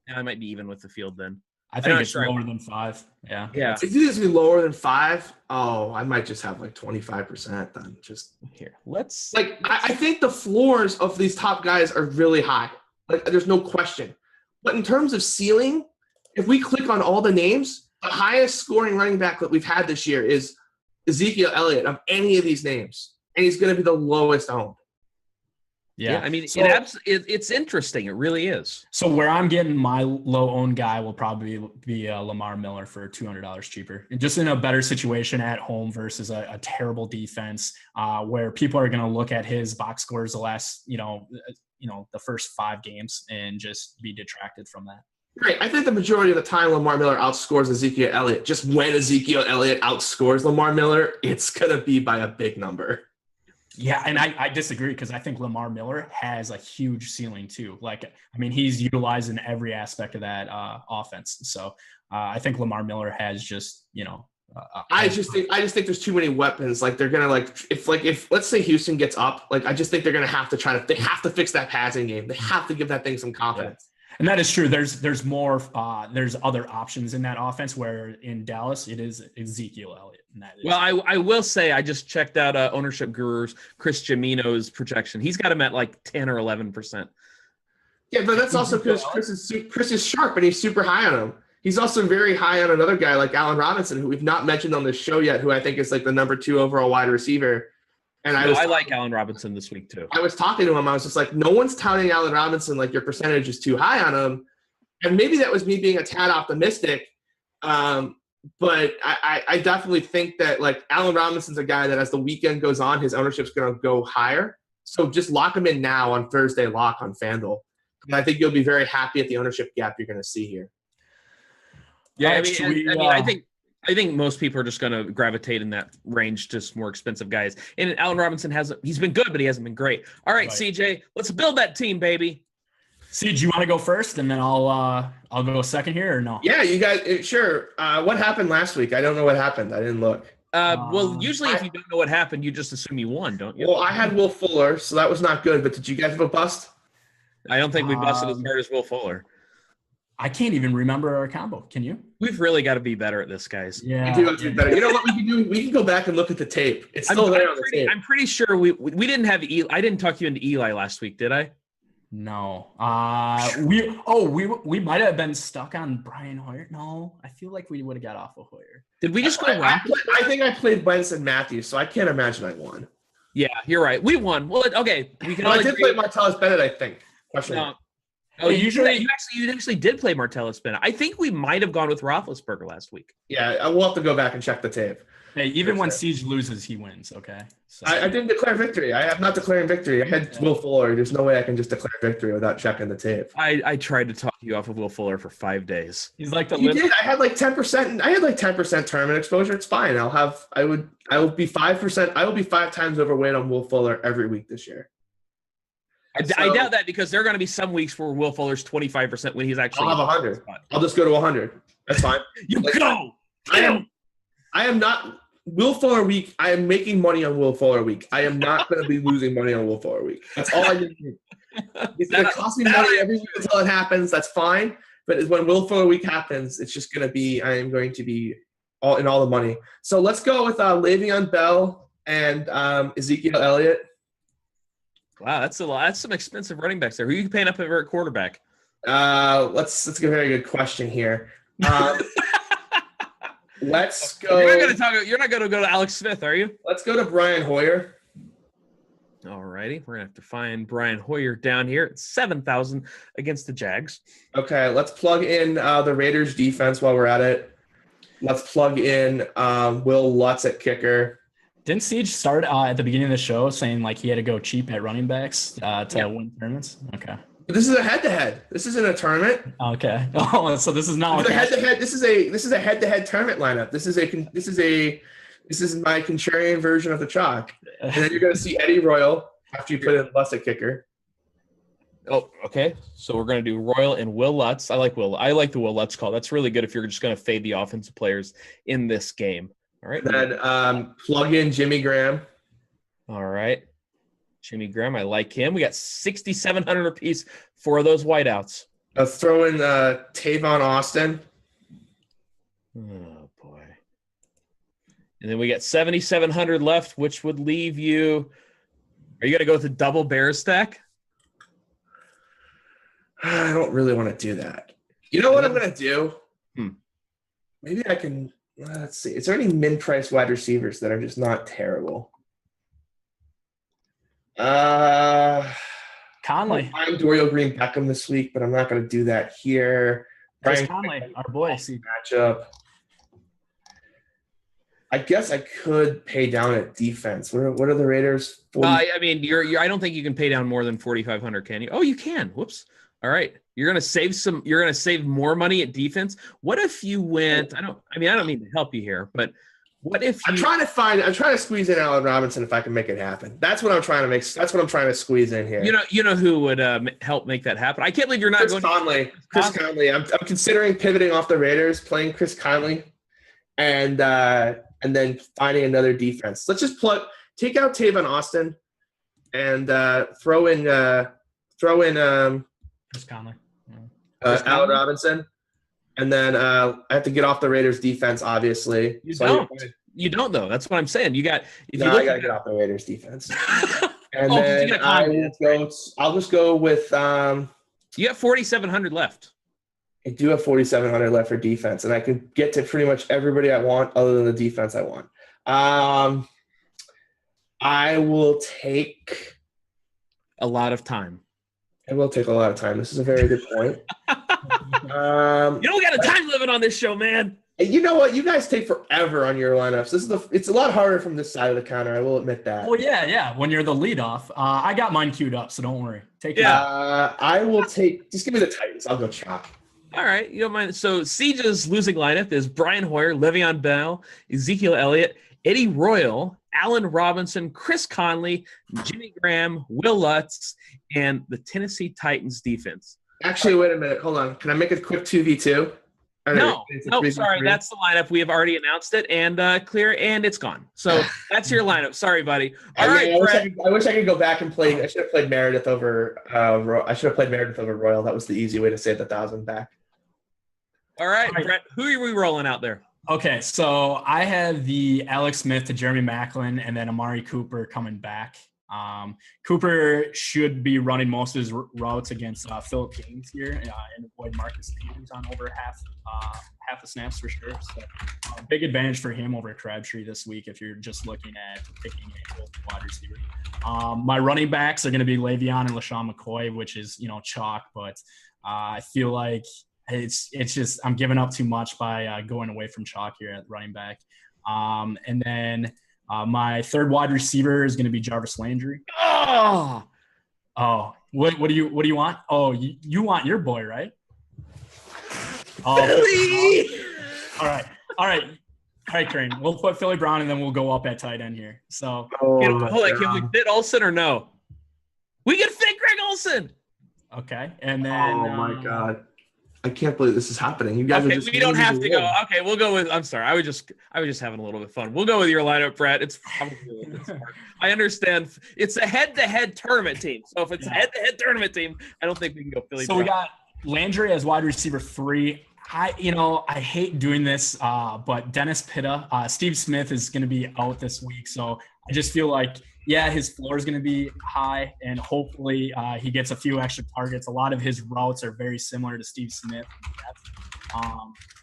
And I might be even with the field then. I think it's lower than 5. Yeah. Yeah. If it is lower than 5, I might just have like 25% then. Just here. I think the floors of these top guys are really high. Like, there's no question. But in terms of ceiling, if we click on all the names, the highest scoring running back that we've had this year is Ezekiel Elliott of any of these names. And he's going to be the lowest owned. Yeah. It's interesting. It really is. So where I'm getting my low owned guy will probably be Lamar Miller for $200 cheaper, and just in a better situation at home versus a terrible defense, where people are going to look at his box scores the last, the first 5 games and just be detracted from that. Right. I think the majority of the time Lamar Miller outscores Ezekiel Elliott. Just when Ezekiel Elliott outscores Lamar Miller, it's going to be by a big number. Yeah, and I disagree, because I think Lamar Miller has a huge ceiling too. He's utilized in every aspect of that offense. So I think Lamar Miller has just, I just think there's too many weapons. Like, they're gonna if let's say Houston gets up, I just think they're gonna have to they have to fix that passing game. They have to give that thing some confidence. Yeah. And that is true. There's more. There's other options in that offense, where in Dallas it is Ezekiel Elliott. Well, I will say I just checked out Ownership Guru's Chris Jimino's projection. He's got him at like 10 or 11%. Yeah, but that's also because Chris is sharp and he's super high on him. He's also very high on another guy like Allen Robinson, who we've not mentioned on this show yet, who I think is like the number 2 overall wide receiver. And I like Allen Robinson this week too. I was talking to him. I was just like, no one's touting Allen Robinson. Like, your percentage is too high on him. And maybe that was me being a tad optimistic. But I definitely think that, like, Allen Robinson's a guy that as the weekend goes on, his ownership's going to go higher. So just lock him in now on Thursday lock on FanDuel. And I think you'll be very happy at the ownership gap you're going to see here. Yeah, I think most people are just going to gravitate in that range, just more expensive guys. And Allen Robinson he's been good, but he hasn't been great. All right, CJ, let's build that team, baby. CJ, you want to go first, and then I'll go second here, or no? Yeah, you guys, sure. What happened last week? I don't know what happened. I didn't look. Well, usually if you don't know what happened, you just assume you won, don't you? Well, I had Will Fuller, so that was not good. But did you guys have a bust? I don't think we busted as hard as Will Fuller. I can't even remember our combo. Can you? We've really got to be better at this, guys. Yeah, we do have to be better. You know what we can do? We can go back and look at the tape. It's still there on the tape. I'm pretty sure we didn't have Eli. I didn't talk you into Eli last week, did I? No. We might have been stuck on Brian Hoyer. No, I feel like we would have got off of Hoyer. Did we just go? I think I played Wentz and Matthews, so I can't imagine I won. Yeah, you're right. We won. Well, okay. We can. I did play Martellus Bennett, I think. Oh, you actually did play Martellus Bennett. I think we might have gone with Roethlisberger last week. Yeah, we'll have to go back and check the tape. Hey, even when Siege loses, he wins. Okay. So. I didn't declare victory. I have not declaring victory. I had Will Fuller. There's no way I can just declare victory without checking the tape. I tried to talk you off of Will Fuller for 5 days. He's like you did. I had like 10%. I had like 10% tournament exposure. It's fine. I will be 5%. I will be 5 times overweight on Will Fuller every week this year. I doubt that, because there are going to be some weeks where Will Fuller's 25% when he's actually. I'll have 100. I'll just go to 100. That's fine. Go. I am not Will Fuller week. I am making money on Will Fuller week. I am not going to be losing money on Will Fuller week. That's all I need to do. It's going to cost me money every week until it happens. That's fine. But when Will Fuller week happens, it's just going to be. I am going to be all the money. So let's go with Le'Veon Bell and Ezekiel Elliott. Wow, that's a lot. That's some expensive running backs there. Who are you paying up at quarterback? Let's get a very good question here. Let's go. You're not gonna go to Alex Smith, are you? Let's go to Brian Hoyer. All righty, we're gonna have to find Brian Hoyer down here at 7,000 against the Jags. Okay, let's plug in the Raiders defense while we're at it. Let's plug in Will Lutz at kicker. Didn't Siege start at the beginning of the show saying like he had to go cheap at running backs to win tournaments? Okay. But this is a head-to-head. This isn't a tournament. Okay. Oh, so this is not a head-to-head. This is a head-to-head tournament lineup. This is my contrarian version of the chalk. And then you're going to see Eddie Royal after you put in Lutz at kicker. Oh, okay. So we're going to do Royal and Will Lutz. I like the Will Lutz call. That's really good if you're just going to fade the offensive players in this game. All right. Then plug in Jimmy Graham. All right. Jimmy Graham, I like him. We got 6,700 apiece for those whiteouts. Let's throw in Tavon Austin. Oh, boy. And then we got 7,700 left, which would leave you – are you going to go with the double bear stack? I don't really want to do that. You know what I'm going to do? Maybe I can – let's see. Is there any min-price wide receivers that are just not terrible? Conley. I'm Dorial Green Beckham this week, but I'm not going to do that here. Chris Conley, our boy. Matchup. I guess I could pay down at defense. What are the Raiders? I mean, I don't think you can pay down more than 4,500, can you? Oh, you can. Whoops. All right. You're going to save more money at defense. What if you went, I don't mean to help you here, but what if I'm trying to squeeze in Allen Robinson if I can make it happen. That's what I'm trying to squeeze in here. You know who would help make that happen? I can't believe you're not Chris Conley. I'm considering pivoting off the Raiders, playing Chris Conley, and then finding another defense. Let's just take out Tavon Austin and throw in Chris Conley. Allen Robinson. And then I have to get off the Raiders defense, obviously. You don't, though. That's what I'm saying. I got to get off the Raiders defense. And then I'll just go with you got 4,700 left. I do have 4,700 left for defense, and I can get to pretty much everybody I want other than the defense I want. I will take a lot of time. It will take a lot of time. This is a very good point. We got a time limit on this show, man. You know what? You guys take forever on your lineups. It's a lot harder from this side of the counter. I will admit that. Well, yeah. When you're the leadoff, I got mine queued up, so don't worry. Take it. I will take. Just give me the Titans. I'll go chalk. All right, you don't mind. So Siege's losing lineup is Brian Hoyer, Le'Veon Bell, Ezekiel Elliott, Eddie Royal, Allen Robinson, Chris Conley, Jimmy Graham, Will Lutz, and the Tennessee Titans defense. Actually, wait a minute. Hold on. Can I make a quick 2v2? No, sorry. That's the lineup. We have already announced it and clear, and it's gone. So that's your lineup. Sorry, buddy. All right, Brett. I wish I could go back and play. I should have played Meredith over Royal. That was the easy way to save the 1,000 back. All right, Brett. Who are we rolling out there? Okay, so I have the Alex Smith to Jeremy Maclin and then Amari Cooper coming back. Cooper should be running most of his routes against Philip Gaines here and avoid Marcus Peters on over half the snaps for sure. So big advantage for him over Crabtree this week if you're just looking at picking a wide receiver. My running backs are going to be Le'Veon and LaShawn McCoy, which is chalk, but I feel like it's just I'm giving up too much by going away from chalk here at running back. And then my third wide receiver is going to be Jarvis Landry. Oh, what do you want? Oh, you want your boy, right? Philly! All right, Crane. We'll put Philly Brown and then we'll go up at tight end here. So, can we fit Olsen or no? We can fit Greg Olsen. Okay, and then oh my God. I can't believe this is happening. You guys are just. We don't have to go. Okay, we'll go with. I'm sorry. I was just having a little bit of fun. We'll go with your lineup, Brett. It's probably a little bit smart. I understand. It's a head-to-head tournament team. So if it's a head-to-head tournament team, I don't think we can go Philly. So we got Landry as wide receiver 3. I hate doing this, but Dennis Pitta, Steve Smith is going to be out this week, so I just feel like. Yeah, his floor is going to be high, and hopefully he gets a few extra targets. A lot of his routes are very similar to Steve Smith.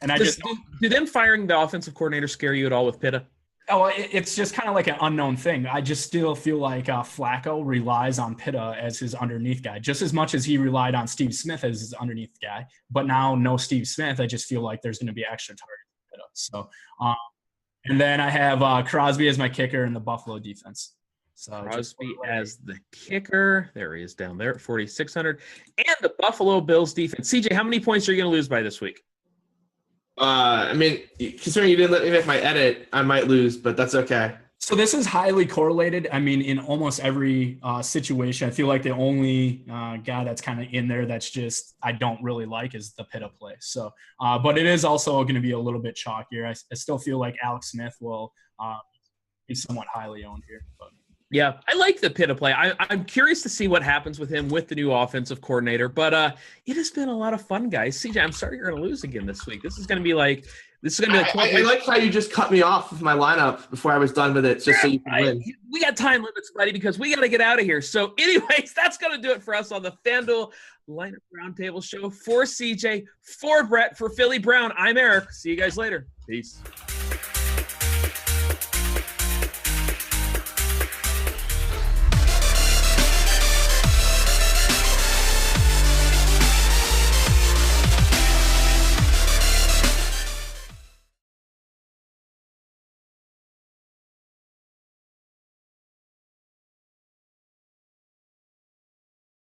And I do them firing the offensive coordinator scare you at all with Pitta? Oh, it's just kind of like an unknown thing. I just still feel like Flacco relies on Pitta as his underneath guy, just as much as he relied on Steve Smith as his underneath guy. But now no Steve Smith. I just feel like there's going to be extra targets for Pitta. So, and then I have Crosby as my kicker in the Buffalo defense. So Crosby as the kicker. There he is down there at 4,600. And the Buffalo Bills defense. CJ, how many points are you going to lose by this week? I mean, considering you didn't let me make my edit, I might lose, but that's okay. So this is highly correlated. I mean, in almost every situation, I feel like the only guy that's kind of in there that's just I don't really like is the Pitta play. So, but it is also going to be a little bit chalkier. I still feel like Alex Smith will be somewhat highly owned here. But. Yeah, I like the Pitta play. I'm curious to see what happens with him with the new offensive coordinator, but it has been a lot of fun, guys. CJ, I'm sorry you're going to lose again this week. This is going to be like I like how you just cut me off with my lineup before I was done with it, just so you can win. We got time limits, buddy, because we got to get out of here. So anyways, that's going to do it for us on the FanDuel Lineup Roundtable show. For CJ, for Brett, for Philly Brown, I'm Eric. See you guys later. Peace.